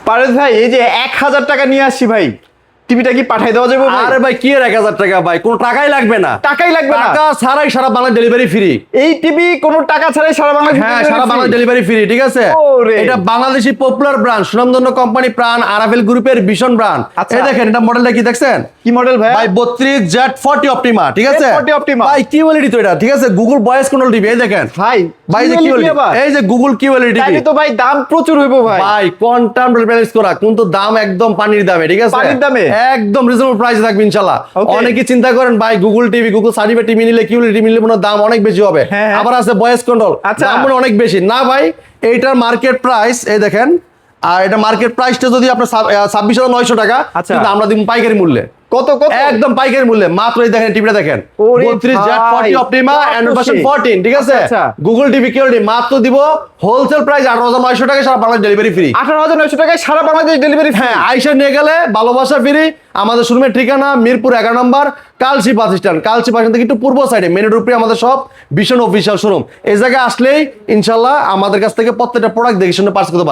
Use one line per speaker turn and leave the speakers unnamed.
পারভেজ ভাই এই যে 1000 টাকা নিয়ে আসছি ভাই, টিভিটা কি পাঠাই দেওয়া যাবে ভাই?
আরে ভাই কি এর 1000 টাকা ভাই, কোনো টাকাই লাগবে না।
টাকাই লাগবে না?
টাকা ছাড়াই সারা বাংলা ডেলিভারি ফ্রি।
এই টিভি কোনো টাকা ছাড়াই সারা বাংলাদেশ?
হ্যাঁ, সারা বাংলা ডেলিভারি ফ্রি, ঠিক আছে।
ওরে।
এটা বাংলাদেশি পপুলার ব্র্যান্ড, সুনামধন্য কোম্পানি প্রাণ আরাফেল গ্রুপের ভীষণ ব্র্যান্ড।
আচ্ছা।
এই দেখেন এটা মডেলটা কি দেখছেন?
কি মডেল ভাই?
ভাই 32Z40 অপটিমা, ঠিক আছে।
Z40 Optima।
ভাই কিউএলইডি তো এটা, ঠিক আছে। গুগল ভয়েস কন্ট্রোল টিভি, এই দেখেন
ভাই
ভাই যে
QLED
কিউএলইডি,
আবার?
এই যে গুগল কিউএলইডি টিভি।
তাইলে তো ভাই দাম প্রচুর হইবো ভাই।
ভাই কোয়ান্টাম ব্যালেন্স করা, কিন্তু দাম একদম পানির দামে, ঠিক আছে।
পানির দামে?
একদম রিজনেবল প্রাইসে থাকবে ইনশাআল্লাহ।
Okay।
অনেকে চিন্তা করেন ভাই Google TV, Google certified TV নিলে কিউএলইডি টিভি নিলে মনে হয় দাম অনেক বেশি হবে।
হ্যাঁ।
আবার আছে ভয়েস কন্ট্রোল,
আচ্ছা।
দাম মনে হয় অনেক বেশি না ভাই। এইটার মার্কেট প্রাইস এই দেখেন, আর এটা মার্কেট প্রাইসটা যদি আপনার 26,900 টাকা,
আচ্ছা।
কিন্তু আমরা দিব পাইকারি মূল্যে।
কত কত?
একদম পাইকারি মূল্যে মাত্র এই দেখেন টিভিটা দেখেন,
ওরে
32Z40
ভাই,
অপটিমা অ্যান্ড্রয়েড ভার্সন
সেই।
14, ঠিক আছে।
আচ্ছা।
গুগল টিভি কিউএলইডি মাত্র দিব হোলসেল প্রাইস 18,900 টাকা, সারা বাংলাদেশ ডেলিভারি ফ্রি।
18,900 টাকায় সারা বাংলাদেশ ডেলিভারি?
হ্যাঁ, আইসা নিয়ে গেলে ভালোবাসা ফ্রি। আমাদের শোরুমের ঠিকানা মিরপুর 11 নম্বর Kalshi bus stand. Kalshi bus stand থেকে একটু পূর্ব সাইডে মেন রোড উপরে আমাদের সব ভীষণ অফিসিয়াল শোরুম। এই জায়গায় আসলেই ইনশাল্লাহ আমাদের কাছ থেকে প্রত্যেকটা প্রোডাক্ট দেখে শুনে পার্স করতে পারবে।